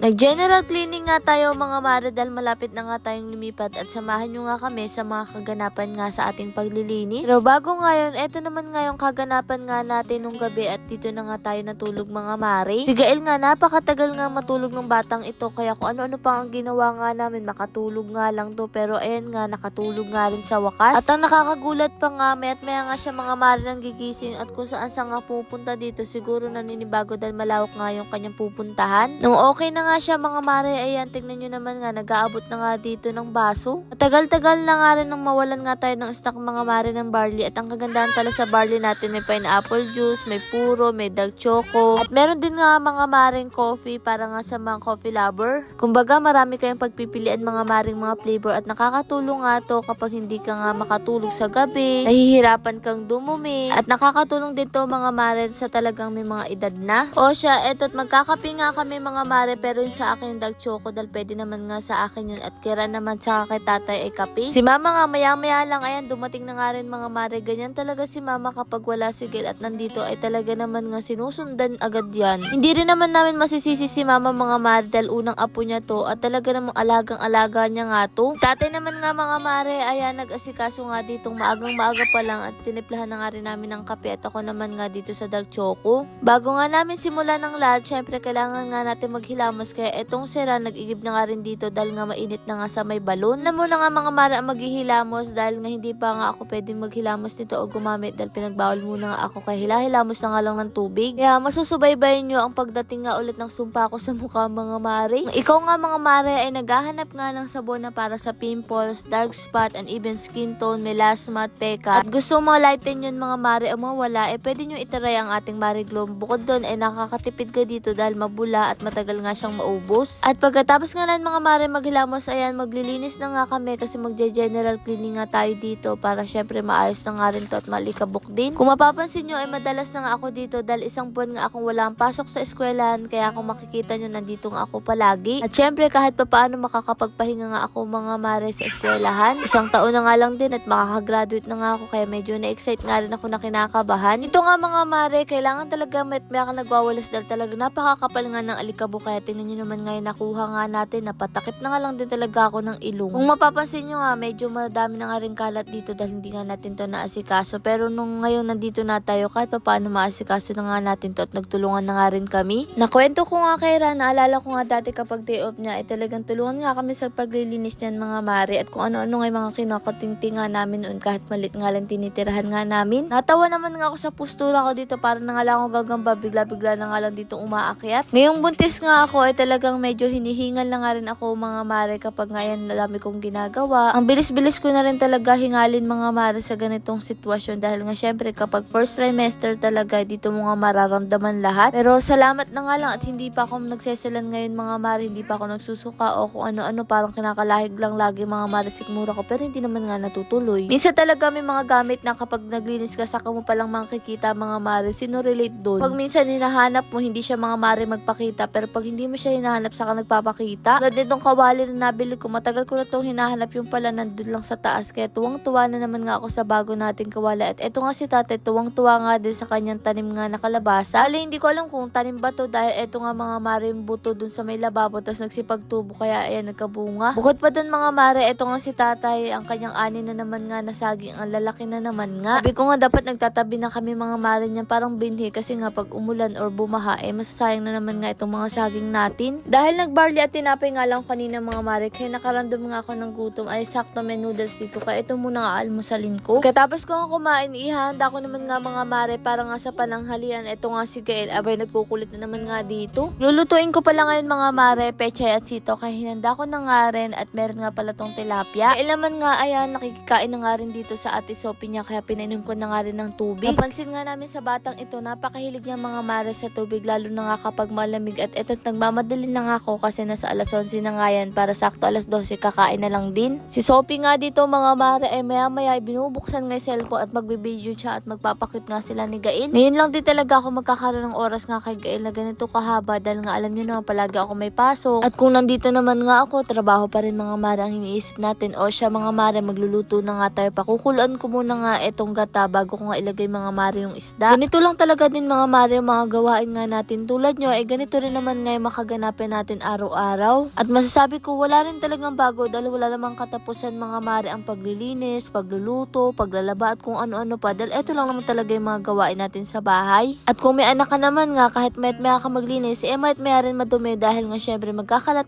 Nag-general cleaning nga tayo mga mare dahil malapit na nga tayong lumipat at samahan nyo nga kami sa mga kaganapan nga sa ating paglilinis. Pero bago ngayon, eto naman nga yung kaganapan nga natin nung gabi at dito na nga tayo natulog mga mare. Si Gael nga napakatagal nga matulog ng batang ito kaya kung ano-ano pa ang ginawa nga namin, makatulog nga lang to pero ayan nga nakatulog nga rin sa wakas. At ang nakakagulat pa nga, maya't maya nga siya mga mare nang gigising at kung saan sa nga pupunta dito siguro naninibago dahil malawak nga yung kanyang pupuntahan. Nung okay na nga siya mga mare, ayan tignan nyo naman nga nag-aabot na nga dito ng baso. Tagal-tagal na nga rin nang mawalan nga tayo ng stock mga mare ng barley at ang kagandahan pala sa barley natin may pineapple juice, may puro, may dark choco at meron din nga mga maring coffee para nga sa mga coffee lover. Kumbaga marami kayong pagpipilian mga maring mga flavor at nakakatulong nga to kapag hindi ka nga makatulog sa gabi, nahihirapan kang dumumi at nakakatulong din to mga mare sa talagang may mga edad na. O siya, eto't magkakape nga kami mga mare pero yung sa akin yung dark choco dahil pwede naman nga sa akin yun at kira naman sa kay tatay ay kape. Si mama nga maya-maya lang ayan dumating na nga rin mga mare. Ganyan talaga si mama kapag wala si Gael at nandito ay talaga naman nga sinusundan agad yan. Hindi rin naman namin masisisi si mama mga mare dahil unang apo niya to at talaga namang alagang-alaga niya nga to. Tatay naman nga mga mare ayan nag-asikaso nga ditong maagang-maaga pa lang at tiniplahan na nga rin namin ng kape at ako naman nga dito sa dark choco. Bago nga namin simula ng lahat, syempre kailangan nga natin maghilamos kaya etong sira nag-igib na nga rin dito dahil nga mainit na nga sa may balon. Na muna nga mga mara ang maghihilamos dahil nga hindi pa nga ako pwedeng maghilamos nito o gumamit dahil pinagbawal muna nga ako kaya hilamos na nga lang ng tubig. Kaya masusubaybayan nyo ang pagdating nga ulit ng sumpa ko sa mukha mga mare. Ikaw nga mga mare ay naghahanap nga ng sabon na para sa pimples, dark spot and even skin tone, melasma at peka. At gusto mo lighten yun mga mare o mawala pwede nyo itaray ang ating Mare Glow. Bukod doon nakakatipid ka dito dahil mabula at matagal nga siyang maubos. At pagkatapos nga lang mga mare maghilamos, ayan maglilinis na nga kami kasi magje-general cleaning nga tayo dito para syempre maayos na nga rin to at malikabok din. Kung mapapansin nyo ay madalas na nga ako dito dahil isang buwan nga akong wala ang pasok sa eskwelahan kaya kung makikita nyo nandito nga ako palagi. At syempre kahit papaano makakapagpahinga nga ako mga mare sa eskwelahan. Isang taon na nga lang din at makakagraduate na nga ako kaya medyo na-excite nga rin ako na kinakabahan. Ito nga mga mare, kailangan talaga may ka nagwawalas dahil talaga napakakapal nga ng alikabok kaya tingnan nyo naman ngayon nakuha nga natin, napatakip na nga lang din talaga ako ng ilong. Kung mapapansin nyo nga medyo madami na nga rin kalat dito dahil hindi nga natin to naasikaso pero nung ngayon nandito na tayo kahit pa paano maasikaso na nga natin to at nagtulungan na nga rin kami. Nakwento ko nga kay Ran, naalala ko nga dati kapag day off niya ay talagang tulungan nga kami sa paglilinis niyan mga mare at kung ano-ano nga mga kinakatingting nga namin noon kahit malit nga lang tinitirahan nga namin. Natawa naman nga ako sa postura ko dito para na nga lang ako gagamba bigla-bigla na nga lang dito umaakyat. Ngayong buntis nga ako ay talagang medyo hinihingal na nga rin ako mga mare kapag ngayon dami kong ginagawa. Ang bilis-bilis ko na rin talaga hingalin mga mare sa ganitong sitwasyon dahil nga syempre kapag first trimester talaga dito mo nga mararamdaman lahat. Pero salamat na nga lang at hindi pa ako nagseselan ngayon mga mare, hindi pa ako nagsusuka o kung ano-ano parang kinakalahig lang lagi mga mare sikmura ko pero hindi naman nga natutuloy. Minsan talaga may mga gamit na kapag naglinis ka saka mo palang makikita mga mare, sino relate doon? Pag minsan hinahanap mo, hindi siya mga mare magpakita. Pero pag hindi mo siya hinahanap, saka nagpapakita. Tulad nitong kawali na nabili ko, matagal ko na itong hinahanap yung pala nandun lang sa taas. Kaya tuwang-tuwa na naman nga ako sa bago nating kawali. At eto nga si tate, tuwang-tuwa nga din sa kanyang tanim nga na kalabasa. Alay, hindi ko alam kung tanim ba to dahil eto nga mga mare yung buto dun sa may lababo tapos nagsipagtubo kaya ayan nagkabunga. Bukod pa dun mga mare, eto nga si tatay, ang kanyang ani na naman nga na saging, ang lalaki na naman nga. Sabi ko nga dapat nagtatabi na kami mga mare niyan parang binhi kasi nga pag umulan or bumaha masasayang na naman nga itong mga saging natin. Dahil nagbarley at tinapay nga lang kanina mga mare kaya nakaramdam nga ako ng gutom ay sakto may noodles dito kaya ito muna nga almusalin ko. Katapos ko nga kumain ihanda ko naman nga mga mare para nga sa pananghalian. Ito nga si Gael abay nagkukulit na naman nga dito. Lulutuin ko pala ngayon mga mare pechay at sito kaya hinanda ko na nga rin at meron nga pala tong tilapia. Gael naman nga ayan nakikikain na nga rin dito sa ate Sophie niya kaya pinainom ko na nga rin ng tubig. Napansin nga namin sa batang ito napakahilig niya mga mare sa tubig lalo na nga kapag malamig at eto nagmamadali na nga ako kasi nasa alas 11 na nga yan para sakto alas 12 kakain na lang din. Si Sophie nga dito mga mare ay maya maya binubuksan nga yung cellphone at magbibideo siya at magpapakit nga sila ni Gael. Ngayon lang din talaga ako magkakaroon ng oras nga kay Gael na ganito kahaba dahil nga alam niyo naman palagi ako may pasok at kung nandito naman nga ako trabaho pa rin mga mare ang iniisip natin o siya mga mare magluluto na nga tayo pakukuluan ko muna nga etong gata bago ko nga ilagay mga mare yung isda. Ganito lang talaga din mga mare mga gawain nga natin tulad nyo ay ganito rin naman nga yung kaganapan natin araw-araw. At masasabi ko wala rin talagang bago dahil wala namang katapusan mga mare ang paglilinis, pagluluto, paglalaba at kung ano-ano pa dahil eto lang naman talaga yung mga gawain natin sa bahay. At kung may anak ka naman nga kahit mayat maya ka maglinis, mayat maya rin madumi dahil nga syempre magkakalat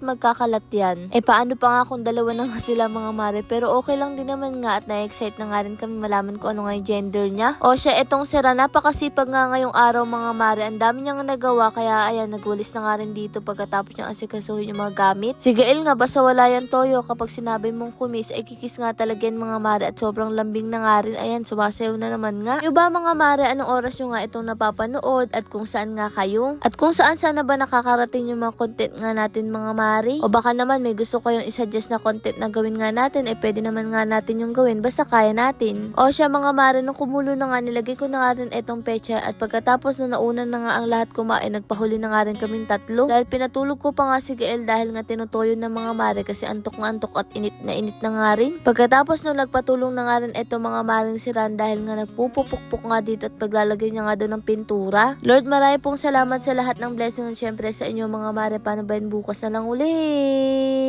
yan. Paano pa nga kung dalawa na nga sila mga mare, pero okay lang din naman nga at na-excite na nga rin kami malaman ko ano nga yung gender niya. O siya, etong Sira, napakasipag nga ngayong araw mga mare, ang dami niyang nagawa kaya ayan, nagwalis na nga rin dito pagkatapos niyang asikasuhin yung mga gamit. Si Gael nga, basta wala yan toyo, kapag sinabi mong kumis ay kikis nga talaga yan mga mare at sobrang lambing na nga rin, ayan, sumasayaw na naman nga. Yung ba mga mare, anong oras nyo nga itong napapanood at kung saan nga kayo? At kung saan sana ba nakakarating yung mga content nga natin mga mare? O baka naman may gusto kayong isuggest na content na gawin nga natin, pwede naman nga natin yung gawin basta kaya natin. O siya mga mare, nung kumulo na nga nilagay ko na nga rin itong pecha at pagkatapos na nauna na nga ang lahat kumain, nagpahuli na nga rin kaming tatlo. Dahil pinatulog ko pa nga si Gael dahil nga tinutoyo ng mga mare kasi antok nga antok at init na nga rin. Pagkatapos nung nagpatulong na nga rin itong mga maring si Ran dahil nga nagpupupukpuk nga dito at paglalagay niya nga doon ng pintura. Lord, marami pong salamat sa lahat ng blessing at syempre sa inyo mga mare. Paano ba yun bukas na lang ulit?